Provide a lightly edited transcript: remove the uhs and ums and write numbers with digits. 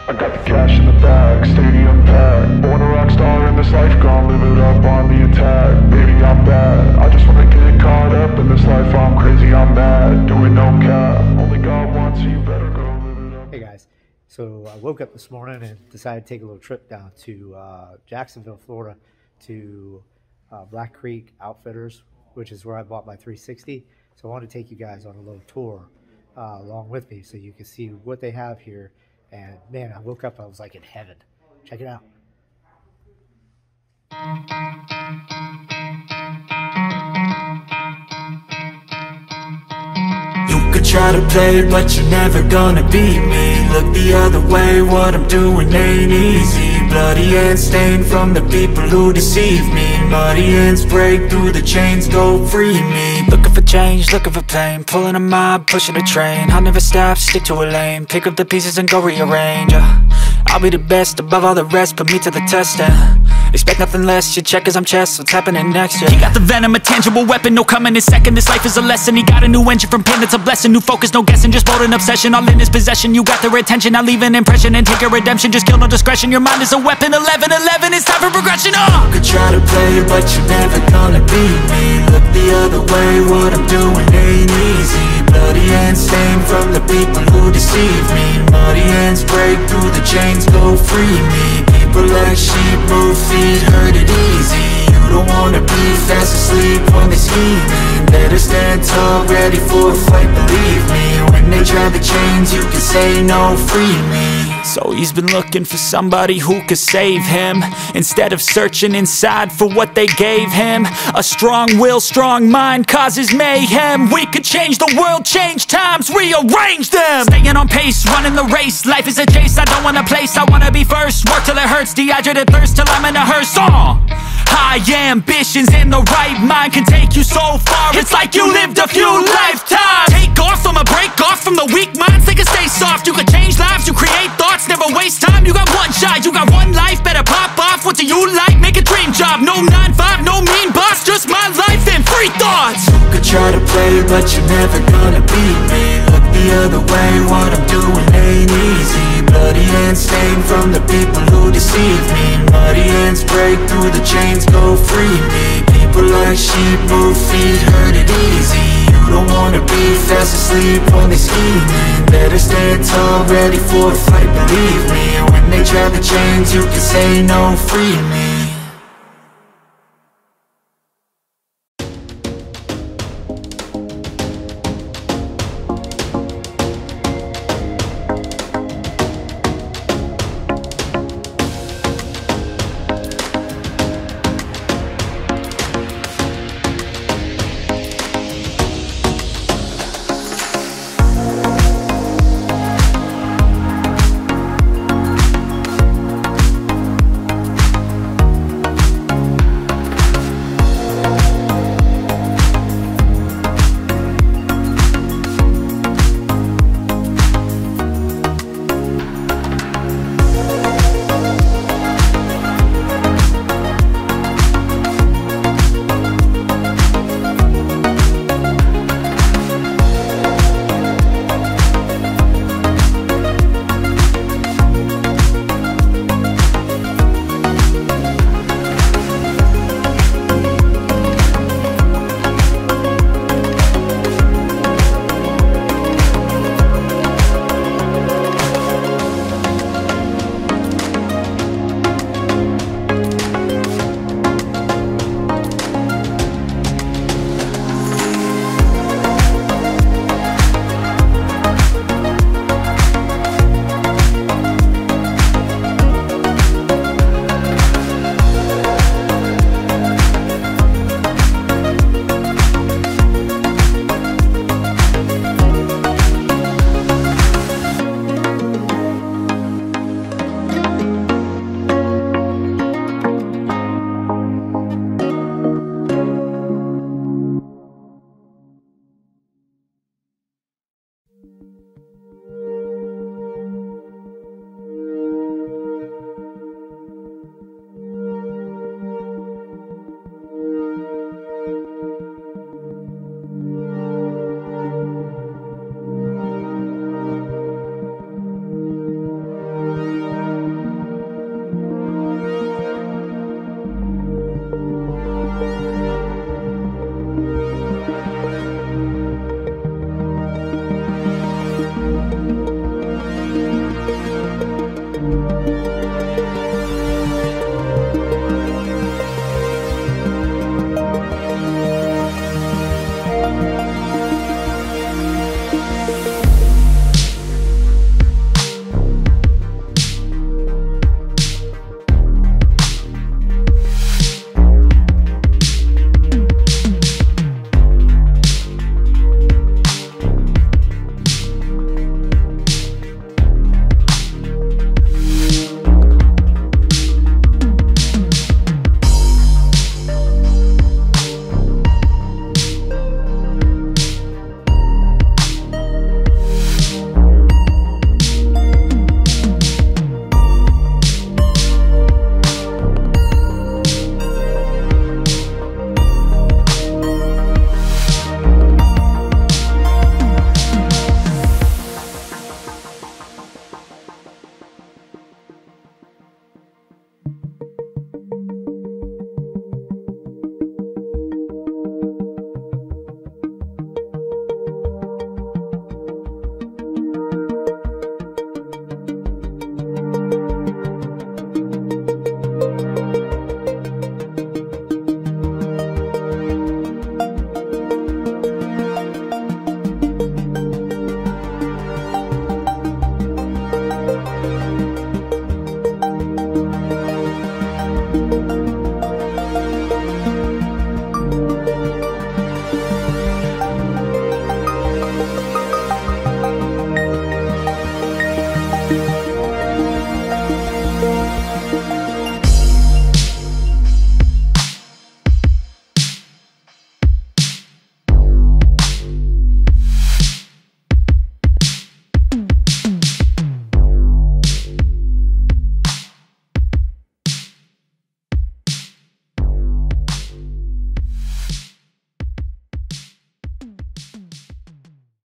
I got the cash in the bag, stadium packed. Born a rock star in this life, gon' live it up on the attack. Baby, I'm bad, I just wanna get caught up in this life. I'm crazy, I'm mad, doing no cap. Only God wants, so you better go live it up. Hey guys, so I woke up this morning and decided to take a little trip down to Jacksonville, Florida, to Black Creek Outfitters, which is where I bought my 360. So I wanted to take you guys on a little tour along with me so you can see what they have here. And man, I woke up, I was like in heaven. Check it out. You could try to play, but you're never gonna beat me. Look the other way, what I'm doing ain't easy. Bloody hands stained from the people who deceive me. Muddy hands break through the chains, go free me. Looking for change, looking for pain. Pulling a mob, pushing a train. I'll never stop, stick to a lane. Pick up the pieces and go rearrange. I'll be the best above all the rest, put me to the test and expect nothing less. You check as I'm chess, what's happening next? Yeah. He got the venom, a tangible weapon, no coming in second. This life is a lesson, he got a new engine from pain, it's a blessing. New focus, no guessing, just bold and obsession. All in his possession, you got their attention. I leave an impression and take a redemption. Just kill, no discretion, your mind is a weapon. 11-11, it's time for progression. You could try to play, but you're never gonna beat me. Look the other way, what I'm doing ain't easy. Bloody hands stained from the people who deceive me. Muddy hands break through the chains, go free me. People like sheep move feet, hurt it easy. You don't wanna be fast asleep when they scheming. Better stand tall, ready for a fight, believe me. When they try the chains, you can say no, free me. So he's been looking for somebody who could save him, instead of searching inside for what they gave him. A strong will, strong mind causes mayhem. We could change the world, change times, rearrange them. Staying on pace, running the race. Life is a chase, I don't want a place, I wanna be first. Work till it hurts, dehydrated thirst till I'm in a hearse. High ambitions and the right mind can take you so far. It's like you lived a few lifetimes. Take off from a break off from the weak minds, they can stay soft. You can change lives, you create thoughts, never waste time. You got one shot, you got one life, better pop off. What do you like? Make a dream job. No 9-5, no mean boss, just my life and free thoughts. You could try to play, but you're never gonna beat me. Look the other way, what I'm doing ain't easy. Bloody hands stained from the people who deceive me. Muddy hands break through the chains, go free me. People like sheep move feet, hurt it easy. You don't wanna be fast asleep when they scheming. Better stand tall, ready for a fight, believe me. When they try the chains, you can say no, free me.